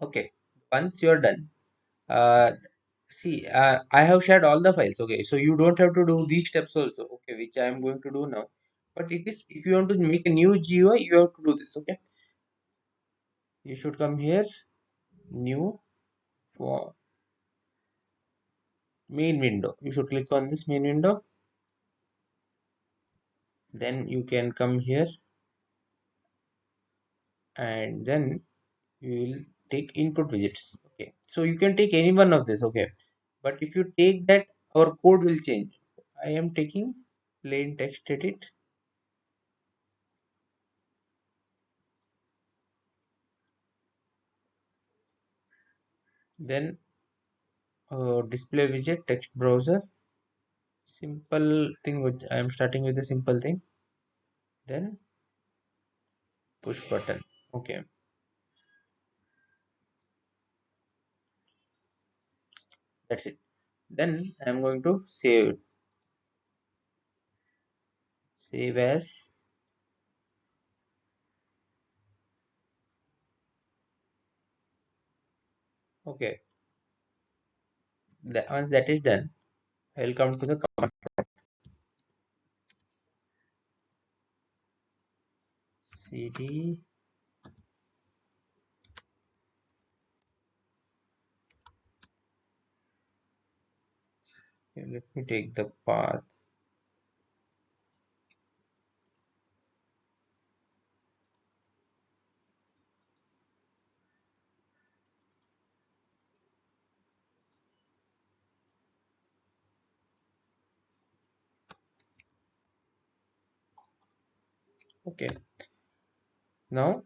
Okay, once you're done, uh, see, I have shared all the files. Okay, so you don't have to do these steps also. Okay, which I am going to do now. But it is, if you want to make a new GUI, you have to do this. Okay, you should come here, new, for main window. You should click on this main window. Then you can come here, and then you will take input widgets. Okay, so you can take any one of this. Okay, but if you take that, our code will change. I am taking plain text edit. Then display widget, text browser, simple thing, which I am starting with a simple thing. Then push button. Okay, that's it. Then I am going to save it. Save as. Okay, once that is done, I will come to the command cd. Okay, let me take the path. Okay, now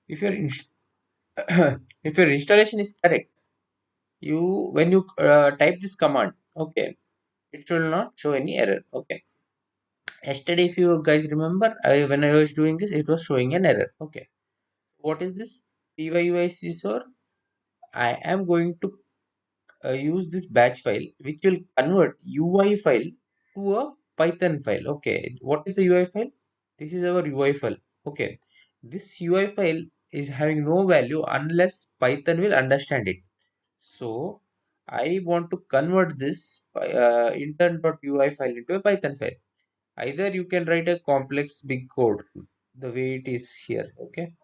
if your if your installation is correct, you when you type this command, okay, it will not show any error. Okay, yesterday, if you guys remember, when I was doing this, it was showing an error. Okay, what is this pyuic? Or I am going to use this batch file, which will convert UI file to a Python file. Okay, what is the UI file? This is our UI file. Okay, this UI file is having no value unless Python will understand it. So I want to convert this intern.ui file into a Python file. Either you can write a complex big code the way it is here. Okay,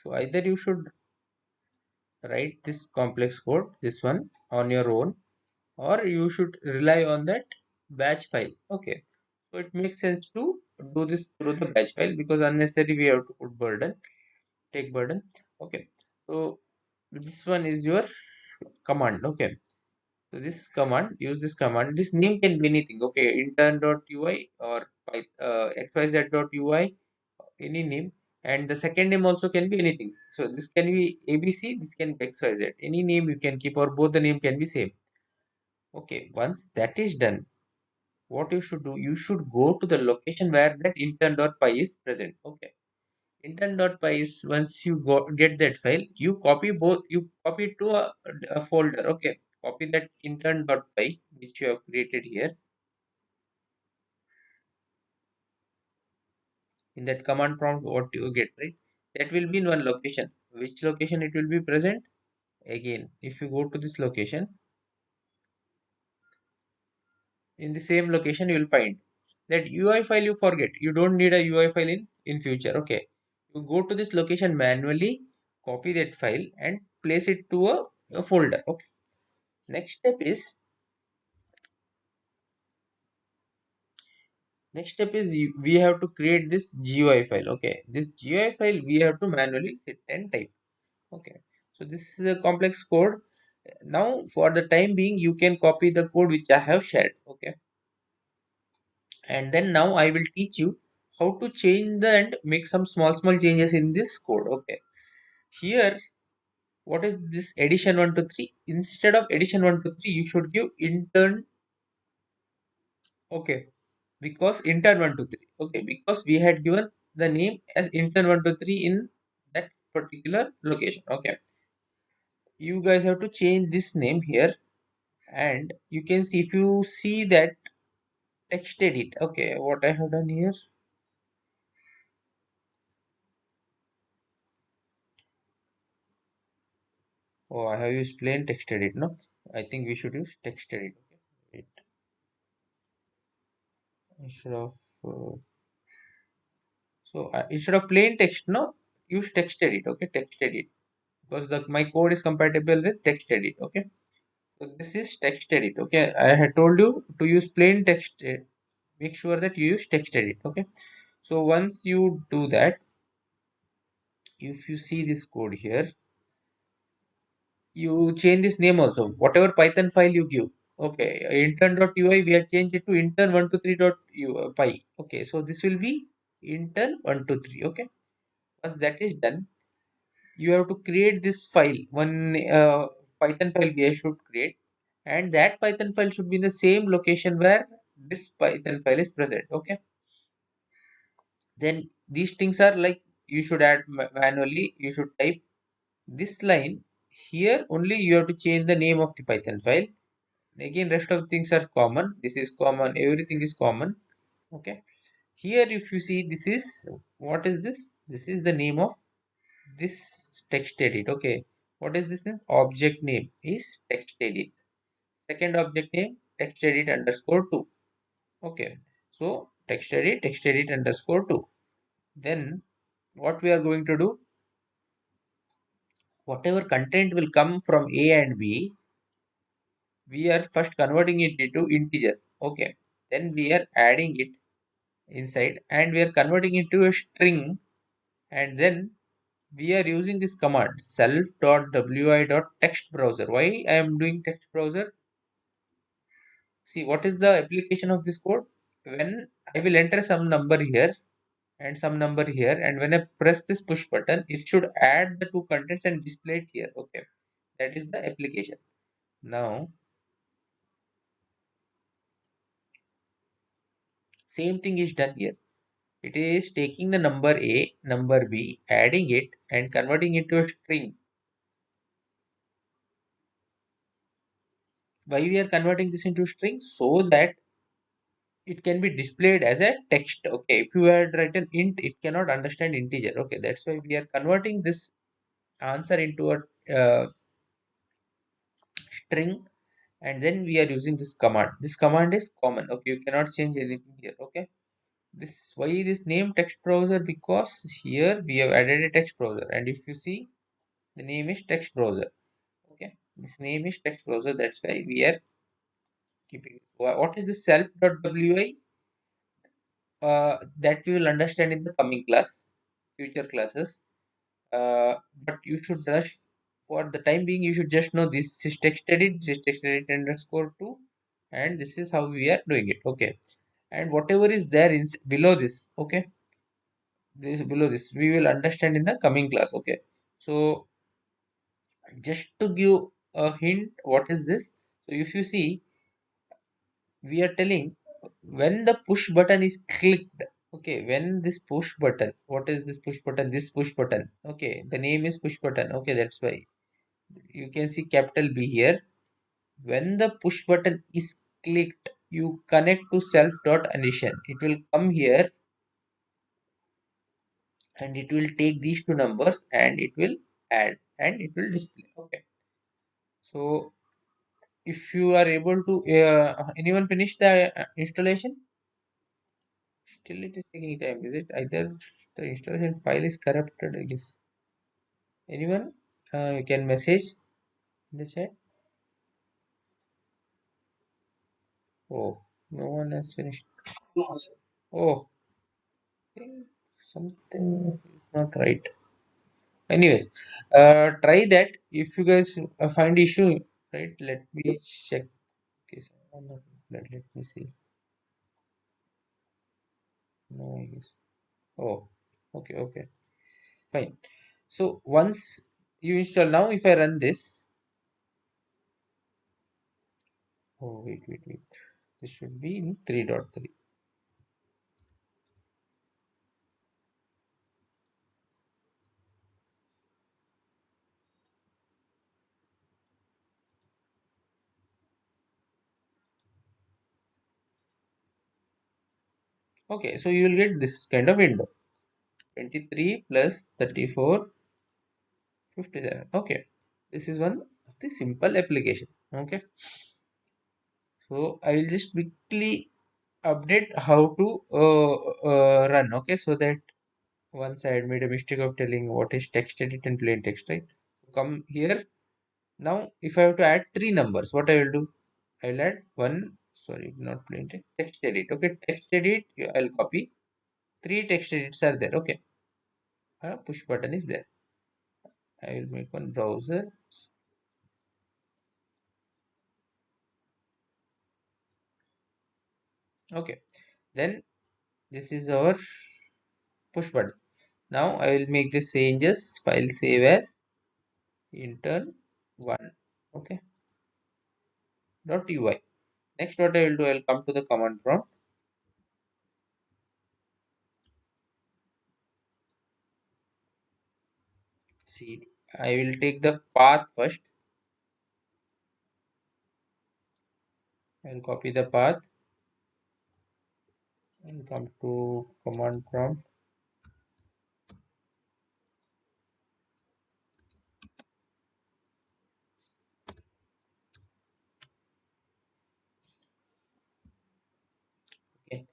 so either you should write this complex code, this one, on your own, or you should rely on that batch file. Okay, so it makes sense to do this through the batch file, because unnecessary we have to put burden, take burden. Okay, so this one is your command. Okay, so this command, use this command. This name can be anything. Okay, intern.ui or xyz.ui, any name. And the second name also can be anything. So this can be ABC, this can be XYZ. Any name you can keep, or both the name can be same. Okay, once that is done, what you should do, you should go to the location where that intern.py is present. Okay, intern.py is, once you get that file, you copy both, you copy it to a folder. Okay, copy that intern.py which you have created here in that command prompt. What you get, right, that will be in one location. Which location it will be present? Again, if you go to this location, in the same location you will find that UI file. You forget, you don't need a UI file in future. Okay, you go to this location manually, copy that file and place it to a folder. Okay, next step is, we have to create this GUI file. Okay, this GUI file we have to manually sit and type. Okay, so this is a complex code. Now for the time being, you can copy the code which I have shared. Okay, and then now I will teach you how to change the and make some small changes in this code. Okay, here what is this addition 1 to 3? Instead of addition 1 to 3, you should give intern. Okay, because intern 1 to 3. Okay, because we had given the name as intern 1 to 3 in that particular location. Okay, you guys have to change this name here, and you can see, if you see that text edit. Okay, what I have done here. Oh, I have used plain text edit. No, I think we should use text edit. Okay, wait. Instead of instead of plain text, no, use text edit. Okay, text edit, because the my code is compatible with text edit. Okay, so this is text edit. Okay, I had told you to use plain text. Make sure that you use text edit. Okay, so once you do that, if you see this code here, you change this name also, whatever Python file you give. Okay, intern.ui, we have changed it to intern123.py. Okay, so this will be intern123. Okay, once that is done, you have to create this file, one Python file we should create, and that Python file should be in the same location where this Python file is present. Okay, then these things are like, you should add manually. You should type this line here. Only you have to change the name of the Python file. Again, rest of things are common. This is common, everything is common. Okay, here if you see, this is, what is this? This is the name of this text edit. Okay, what is this name? Object name is text edit. Second object name, text edit underscore 2. Okay, so text edit underscore 2. Then what we are going to do, whatever content will come from A and B, we are first converting it into integer. Okay, then we are adding it inside, and we are converting it to a string, and then we are using this command self.wi.text browser. Why I am doing text browser? See, what is the application of this code? When I will enter some number here and some number here, and when I press this push button, it should add the two contents and display it here. Okay, that is the application. Now same thing is done here. It is taking the number A, number B, adding it and converting it to a string. Why we are converting this into string? So that it can be displayed as a text. Okay, if you had written int, it cannot understand integer. Okay, that's why we are converting this answer into a string, and then we are using this command. This command is common. Okay, you cannot change anything here. Okay, this, why this name text browser? Because here we have added a text browser, and if you see, the name is text browser. Okay, this name is text browser, that's why we are keeping it. What is the self.wi? That we will understand in the coming class, future classes. But you should rush, for the time being, you should just know this is text edit, this is text edit underscore 2, and this is how we are doing it. Okay, and whatever is there in below this. Okay, this below this we will understand in the coming class. Okay, so just to give a hint, what is this? So if you see, we are telling when the push button is clicked. Okay, when this push button, what is this push button? This push button. Okay, the name is push button. Okay, that's why you can see capital B here. When the push button is clicked, you connect to self dot addition. It will come here, and it will take these two numbers and it will add and it will display. Okay, so if you are able to anyone finish the installation? Still, it is taking time. Is it either the installation file is corrupted? I guess. Anyone? You can message in the chat. Oh, no one has finished. Oh, I think something is not right. Anyways, try that. If you guys find issue, right? Let me check. Okay, so let me see. No, I guess. Oh, okay, okay, fine. So once you install, now if I run this, oh wait, this should be in 3.3. Okay, so you will get this kind of window. 23 plus 34, 57. Okay, this is one of the simple application. Okay, so I will just quickly update how to run. Okay, so that once I had made a mistake of telling what is text edit and plain text, right? Come here. Now, if I have to add three numbers, what I will do? I'll add one, sorry, not plain text, text edit. Okay, text edit, I'll copy. Three text edits are there. Okay, push button is there. I will make one browser. Okay, then this is our push button. Now I will make the changes. File save as intern one. Okay, dot UI. Next, what I will do, I will come to the command prompt. See, I will take the path first. I will copy the path and come to command prompt. Okay,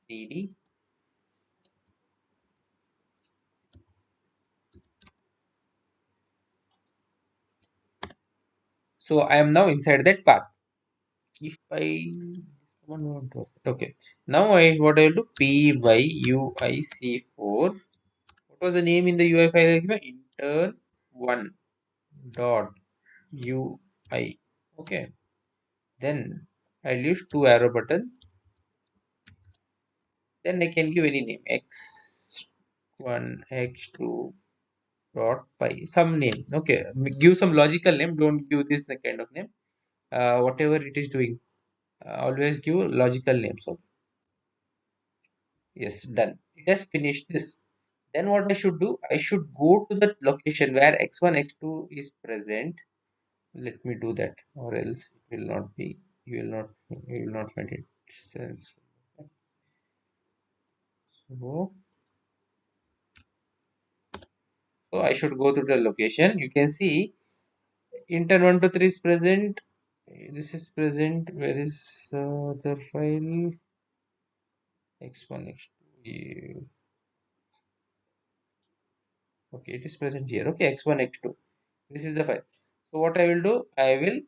cd. So I am now inside that path. If I someone want to okay. Now I what I will do pyuic4. What was the name in the UI file? Intern one dot UI. Okay. Then I'll use two arrow button. Then I can give any name x1 x2 dot py some name. Okay, give some logical name. Don't give this the kind of name. Whatever it is doing, always give logical name. So yes, done. It has finished this. Then what I should do? I should go to the location where x1 x2 is present. Let me do that, or else it will not be. You will not find it sense. So I should go to the location. You can see intern 1 to 3 is present. This is present. Where is the file? X1, X2. Okay, it is present here. Okay, X1, X2. This is the file. So what I will do, I will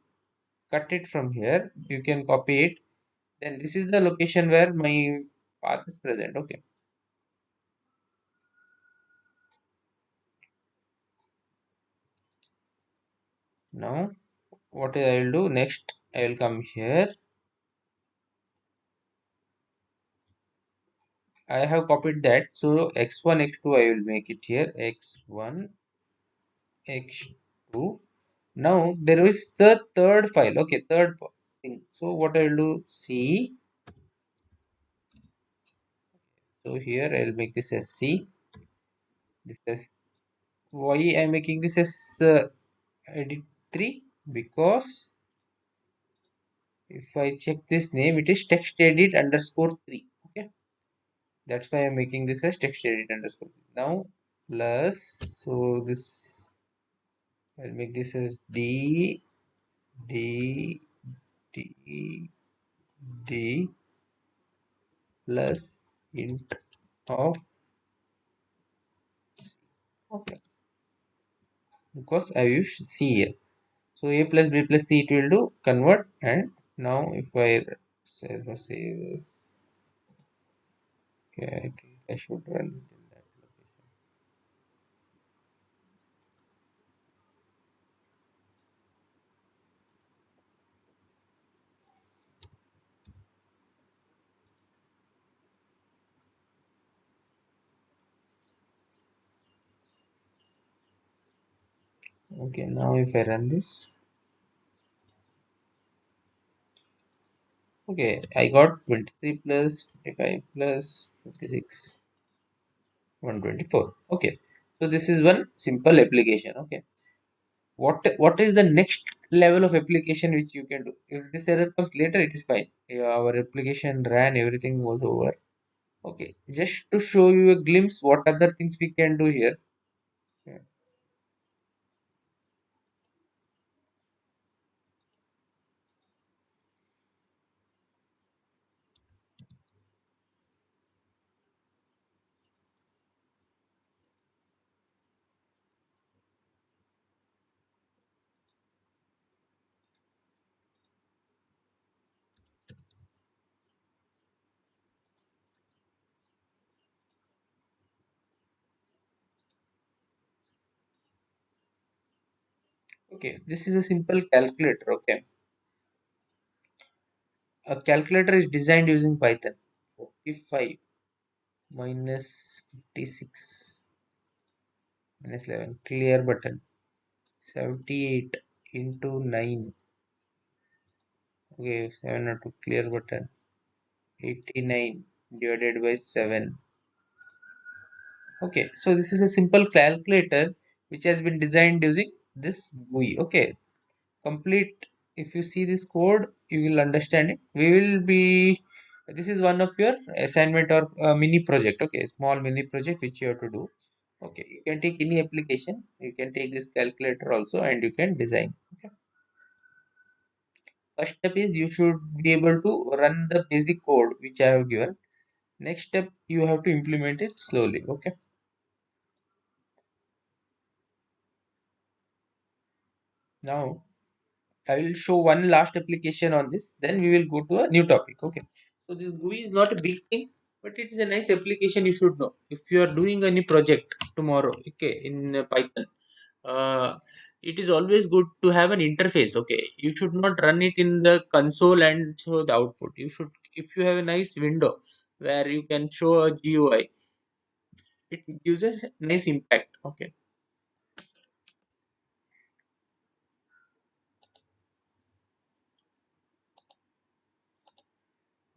cut it from here. You can copy it. Then this is the location where my path is present. Okay. Now what I will do next, I will come here. I have copied that. So x1, x2, I will make it here. X1, x2. Now there is the third file. Okay, third thing. So what I will do, C. So here I will make this as C. This is why I am making this as edit 3, because if I check this name, it is text edit underscore 3. Okay, that's why I'm making this as text edit underscore 3. Now plus, so this I'll make this as D D D D plus int of C. Okay, because I use C here. So A plus B plus C it will do convert, and now if I save, okay, I think I should run it in that location. Okay, now if I run this, okay, I got 23 plus 25 plus 56, 124. Okay, so this is one simple application. Okay, what is the next level of application which you can do? If this error comes later, it is fine. Yeah, our application ran, everything was over. Okay, just to show you a glimpse, what other things we can do here. Yeah. Okay, this is a simple calculator. Okay, a calculator is designed using Python. 45 minus 56 minus 11, clear button. 78 into 9. Okay, 7 or 2, clear button. 89 divided by 7. Okay, so this is a simple calculator which has been designed using this GUI. Okay, complete. If you see this code, you will understand it. We will be. This is one of your assignment or mini project. Okay, small mini project which you have to do. Okay, you can take any application. You can take this calculator also, and you can design. Okay. First step is you should be able to run the basic code which I have given. Next step, you have to implement it slowly. Okay. Now I will show one last application on this. Then we will go to a new topic. Okay. So this GUI is not a big thing, but it is a nice application you should know. If you are doing any project tomorrow, okay, in Python, it is always good to have an interface. Okay, you should not run it in the console and show the output. You should, if you have a nice window where you can show a GUI, it gives a nice impact. Okay.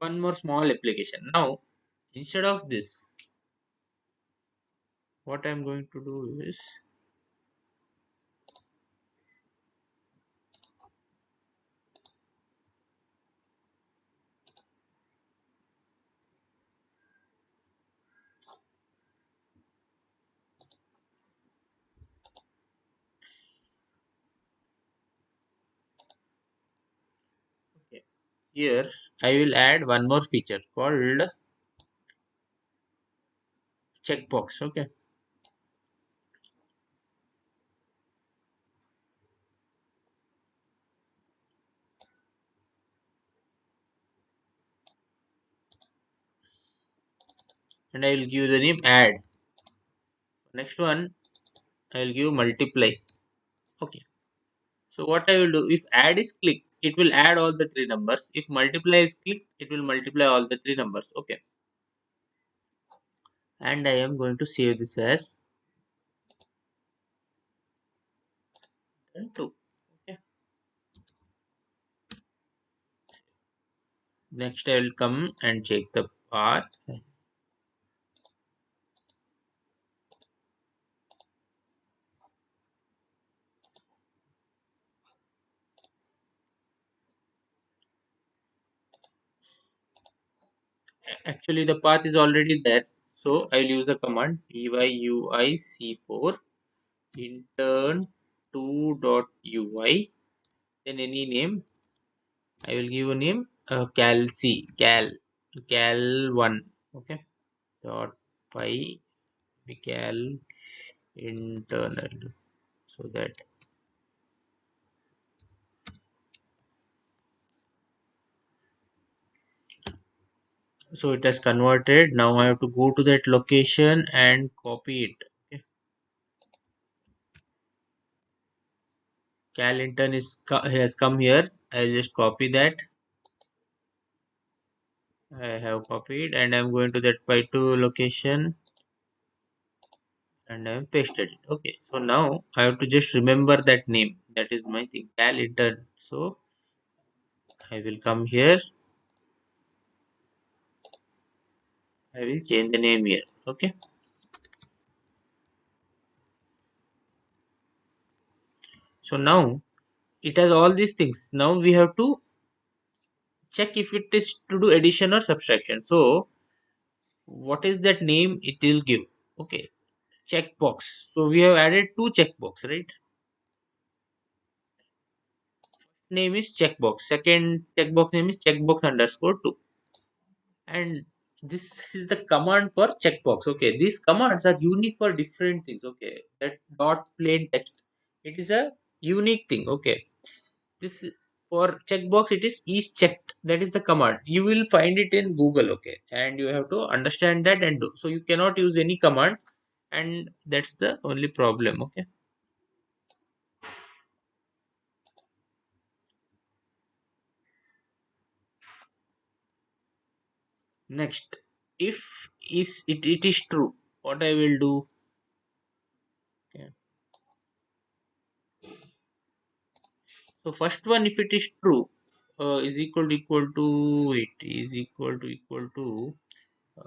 One more small application. Now, instead of this, what I'm going to do is, okay, here I will add one more feature called checkbox. Okay, and I will give the name add. Next one, I will give multiply. Okay, so what I will do, if add is clicked, it will add all the three numbers. If multiply is clicked, it will multiply all the three numbers. Okay, and I am going to save this as 2. Okay, next I will come and check the path. Actually, the path is already there, so I'll use a command eyuic4 intern 2.ui. Then any name, I will give a name cal1. Okay, dot py cal internal, so that, so it has converted. Now I have to go to that location and copy it. Okay, cal intern has come here. I'll just copy that. I have copied and I'm going to that py2 location and I have pasted it. Okay, so now I have to just remember that name. That is my thing. Cal intern. So I will come here. I will change the name here. Okay. So now it has all these things. Now we have to check if it is to do addition or subtraction. So what is that name it will give? Okay, checkbox. So we have added two checkbox, right? Name is checkbox. Second checkbox name is checkbox underscore two. And this is the command for checkbox. Okay, these commands are unique for different things. Okay, that dot plain text, it is a unique thing. Okay, this for checkbox it is checked, that is the command. You will find it in Google. Okay, and you have to understand that and do. So you cannot use any command, and that's the only problem. Okay, next, if it is true, what I will do? Okay. So first one, if it is true, is equal to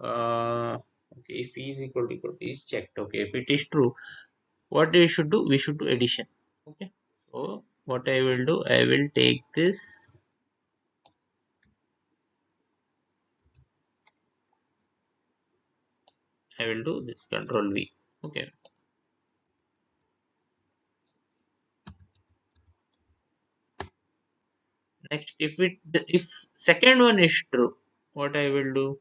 uh, okay, if e is equal to is checked. Okay, if it is true, what we should do? We should do addition. Okay, so what I will do? I will take this. I will do this. Control V. Okay. Next, if second one is true, what I will do?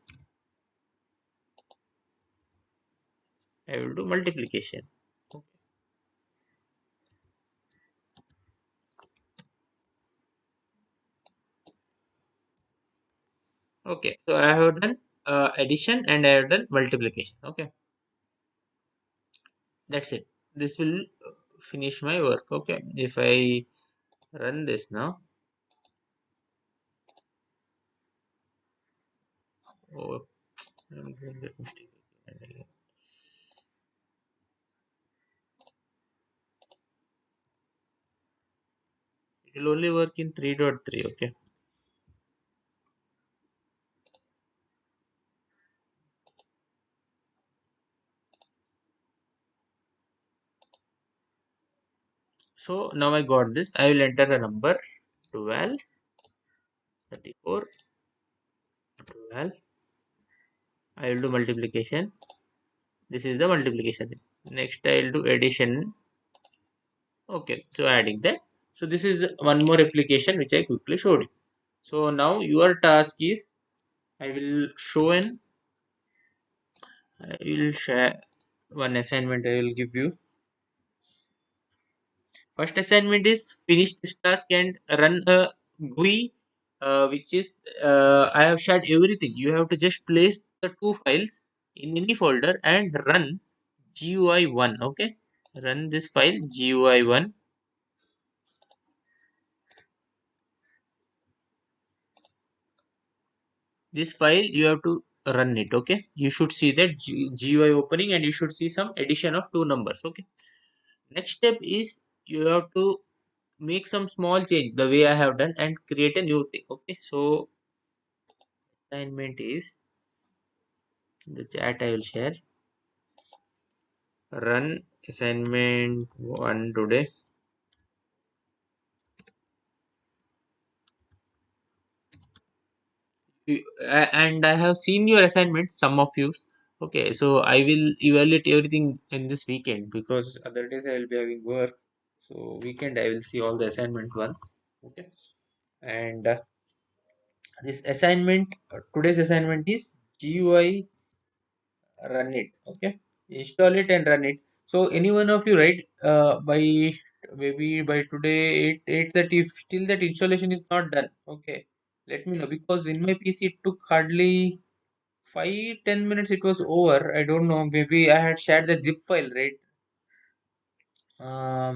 I will do multiplication. Okay, so I have done addition and I have done multiplication. Okay, that's it. This will finish my work. Okay, if I run this now, oh, I'm doing that mistake again. It will only work in 3.3. Okay, so now I got this. I will enter a number 12, 34, 12. I will do multiplication. This is the multiplication. Next, I will do addition. Okay, so adding that. So this is one more application which I quickly showed you. So now your task is, I will show an, I will share one assignment I will give you. First assignment is finish this task and run a GUI, which is I have shared everything. You have to just place the two files in any folder and run GUI1. Okay, run this file GUI1. This file you have to run it. Okay, you should see that GUI opening and you should see some addition of two numbers. Okay, next step is you have to make some small change the way I have done and create a new thing. Okay, so assignment is the chat I will share. Run assignment one today. And I have seen your assignments, some of you. Okay, so I will evaluate everything in this weekend because other days I will be having work. So weekend I will see all the assignment once. Okay, and this assignment, today's assignment is GUI run it. Okay, install it and run it. So any one of you, right, by maybe by today 8:30, if still that installation is not done, okay, let me know, because in my PC it took hardly 5-10 minutes, it was over. I don't know, maybe I had shared the zip file, right?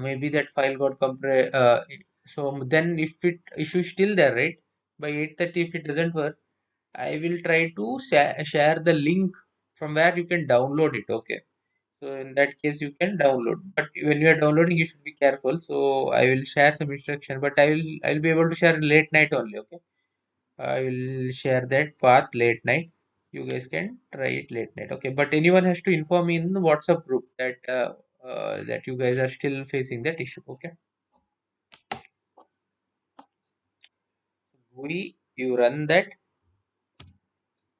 Maybe that file got compressed. So then if it issue is still there, right, by 8:30, if it doesn't work, I will try to share the link from where you can download it. Okay, So in that case, you can download. But when you are downloading, you should be careful. So I will share some instruction, but I'll be able to share late night only. Okay, I will share that path late night. You guys can try it late night. Okay, but anyone has to inform me in the WhatsApp group that that you guys are still facing that issue. Okay, we you run that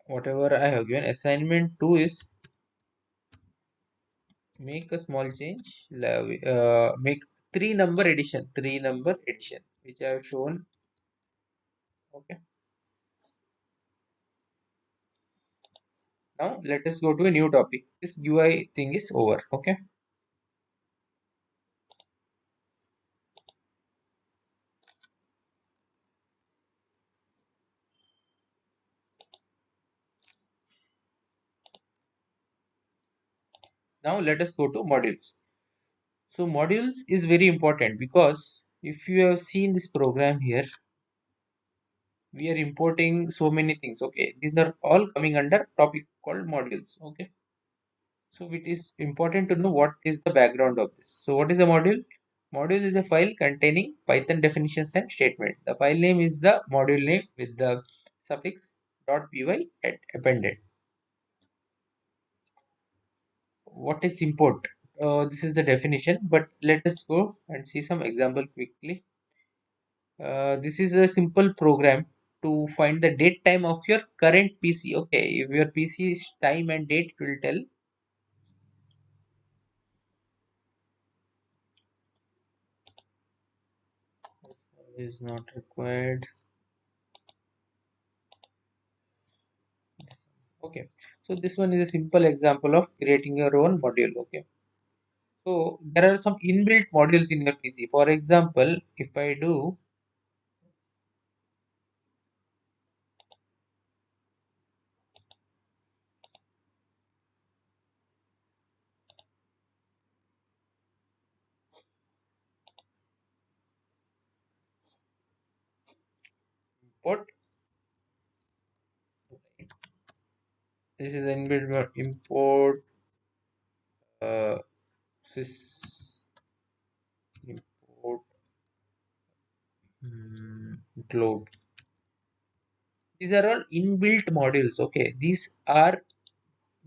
whatever I have given. Assignment 2 is make a small change. Make three number addition, which I have shown. Okay. Now let us go to a new topic. This UI thing is over. Okay. Now let us go to modules. So modules is very important because if you have seen this program here, we are importing so many things. Okay. These are all coming under topic called modules. Okay. So it is important to know what is the background of this. So what is a module? Module is a file containing Python definitions and statement. The file name is the module name with the suffix .py appended. What is import? This is the definition, but let us go and see some example quickly. This is a simple program to find the date time of your current PC. Okay, if your PC is time and date, it will tell. This one is not required. Okay, so this one is a simple example of creating your own module. Okay, so there are some inbuilt modules in your PC. For example, if I do import, this is inbuilt import uh, sys import globe. These are all inbuilt modules. Okay, these are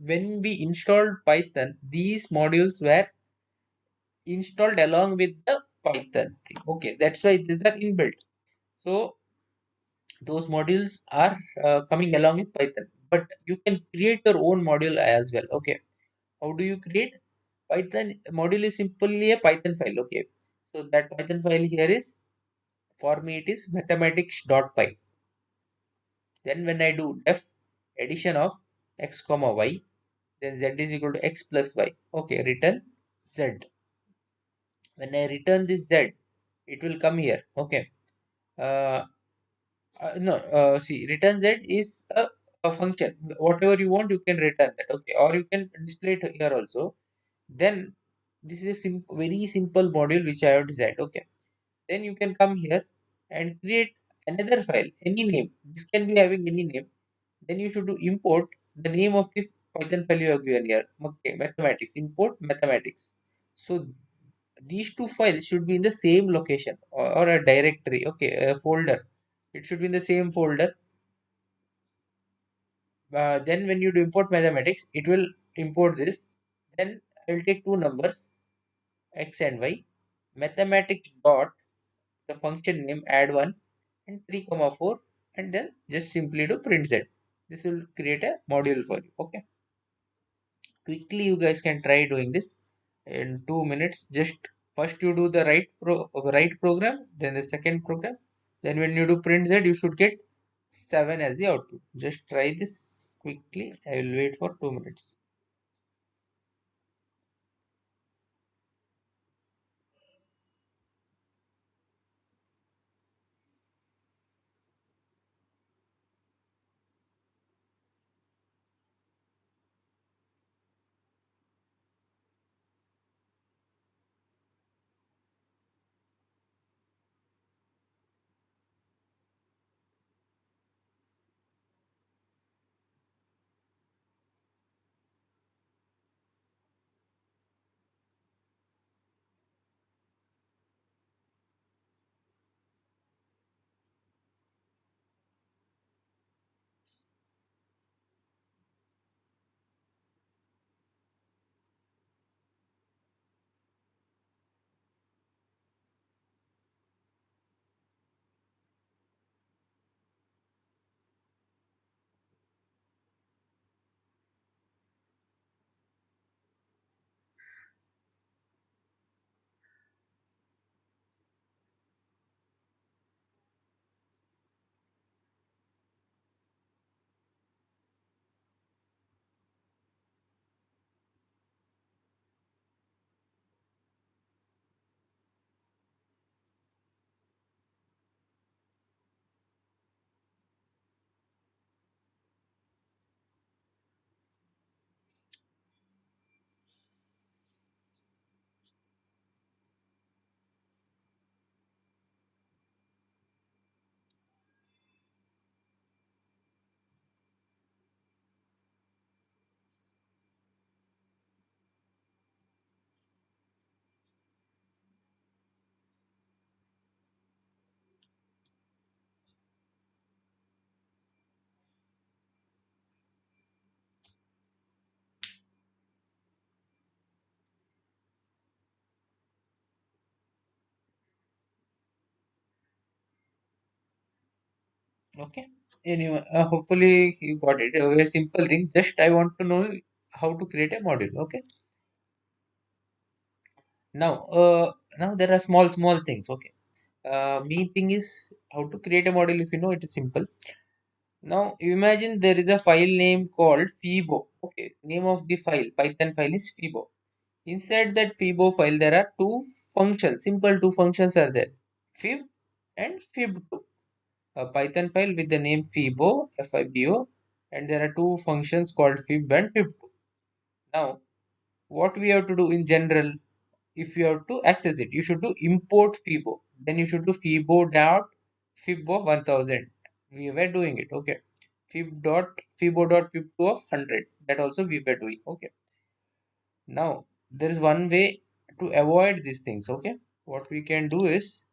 when we installed Python, these modules were installed along with the Python thing. Okay, that's why these are inbuilt. So those modules are coming along with Python, but you can create your own module as well. Okay, how do you create? Python module is simply a Python file. Okay, so that Python file here is, for me it is mathematics.py. Then when I do def addition of x comma y, then z is equal to x plus y. Okay, return z. When I return this z, it will come here. Okay. Uh, no, see, return z is a function. Whatever you want, you can return that. Okay, or you can display it here also. Then this is a very simple module which I have designed. Okay, then you can come here and create another file, any name. This can be having any name. Then you should do import the name of the Python file you have given here. Okay, mathematics. Import mathematics. So these two files should be in the same location, or a directory. Okay, a folder. It should be in the same folder. Then when you do import mathematics, it will import this. Then I will take two numbers, x and y. Mathematics dot the function name add one and 3 comma 4, and then just simply do print z. This will create a module for you. Okay, quickly you guys can try doing this in 2 minutes. Just first you do the right program, then the second program, then when you do print z, you should get 7 as the output. Just try this quickly. I will wait for 2 minutes. Okay. Anyway, hopefully you got it. A very simple thing. Just I want to know how to create a module. Okay. Now, now there are small things. Okay. Main thing is how to create a module. If you know, it is simple. Now imagine there is a file name called Fibo. Okay. Name of the file, Python file is Fibo. Inside that Fibo file, there are two functions. Simple two functions are there. Fib and Fib2. A Python file with the name Fibo, Fibo, and there are two functions called fib and fib2. Now, what we have to do in general, if you have to access it, you should do import Fibo. Then you should do Fibo dot fib of 1000. We were doing it, okay. Fibo dot fib2 of 100. That also we were doing, okay. Now, there is one way to avoid these things, okay. What we can do is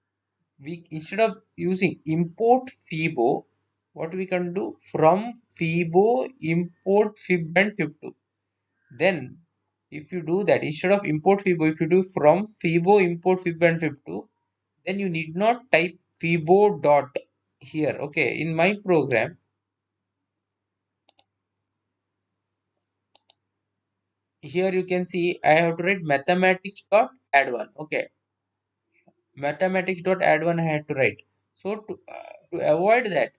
we instead of using import Fibo, what we can do from Fibo import fib and fib2. Then if you do that instead of import Fibo, if you do from Fibo import fib and fib2, then you need not type Fibo dot here. Okay, in my program, here you can see I have to write mathematics dot add one. Okay, mathematics dot add one I had to write. So to avoid that,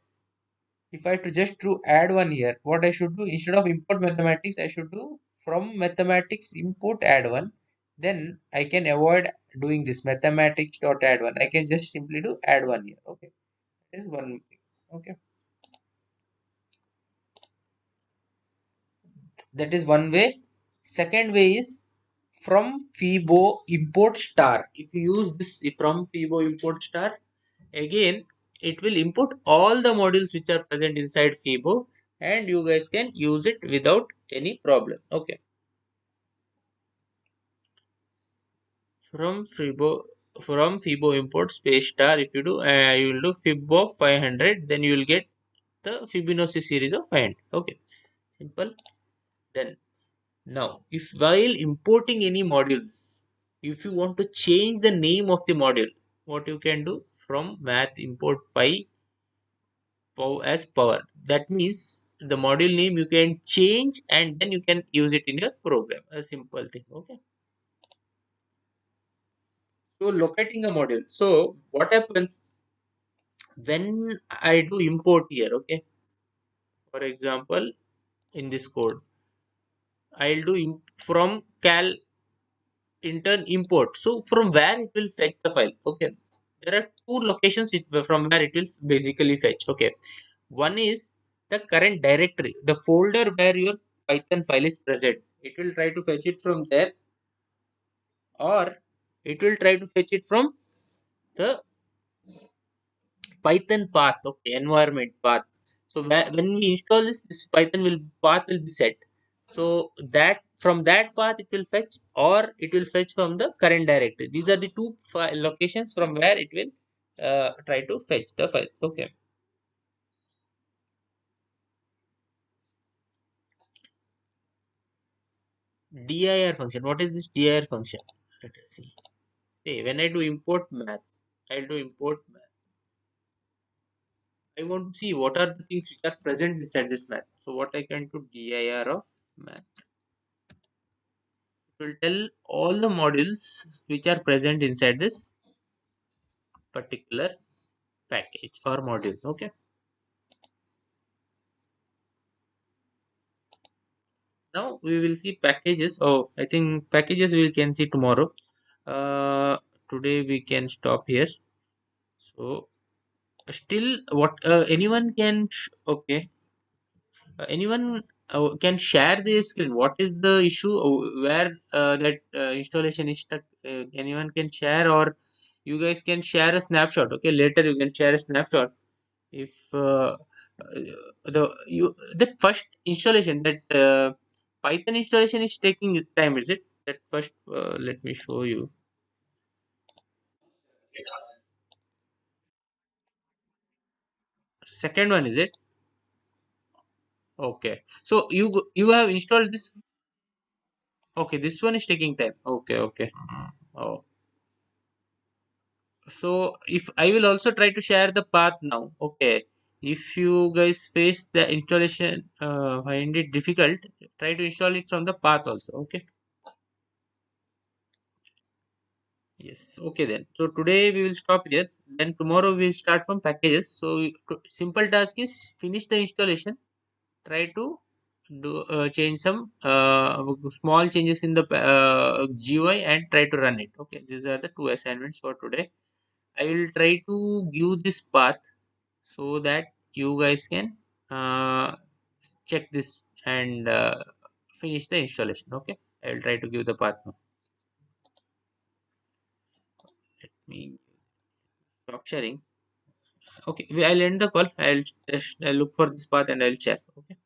if I to just to add one here, what I should do instead of import mathematics, I should do from mathematics import add one. Then I can avoid doing this mathematics dot add one. I can just simply do add one here. Okay, that is one thing. Okay, that is one way. Second way is from Fibo import star. If you use this from Fibo import star, again it will import all the modules which are present inside Fibo, and you guys can use it without any problem. Okay, from Fibo import space star, if you do you will do fib of 500, then you will get the Fibonacci series of 500. Okay, simple. Then now if while importing any modules, if you want to change the name of the module, what you can do from math import pi as power. That means the module name you can change and then you can use it in your program. A simple thing. Okay. So locating a module. So what happens when I do import here? Okay. For example, in this code, I'll do from cal intern import. So from where it will fetch the file? Okay. There are two locations from where it will basically fetch. Okay. One is the current directory, the folder where your Python file is present. It will try to fetch it from there, or it will try to fetch it from the Python path, okay, environment path. So when we install this Python will path will be set. So that from that path it will fetch, or it will fetch from the current directory. These are the two locations from where it will try to fetch the files. Okay. Dir function. What is this dir function? Let us see. Hey, when I do import math, I'll do import math. I want to see what are the things which are present inside this math. So what I can do dir of math. It will tell all the modules which are present inside this particular package or module. Okay. Now we will see packages. Oh, I think packages we can see tomorrow. Today we can stop here. So still, what anyone can. Okay. Anyone can share the screen. What is the issue where that installation is stuck? Anyone can share, or you guys can share a snapshot. Okay, later you can share a snapshot. If that first installation, that Python installation is taking time, is it? That first, let me show you. Second one, is it? Okay. So you have installed this. Okay, this one is taking time. Okay, okay. Oh. So if I will also try to share the path now. Okay. If you guys face the installation, find it difficult, try to install it from the path also. Okay. Yes. Okay then. So today we will stop here. Then tomorrow we will start from packages. So simple task is finish the installation. Try to do change some small changes in the GUI and try to run it. Okay. These are the two assignments for today. I will try to give this path so that you guys can uh, check this and finish the installation. Okay, I will try to give the path now. Let me stop sharing. Okay, I'll end the call. I'll just I'll look for this path and I'll share. Okay.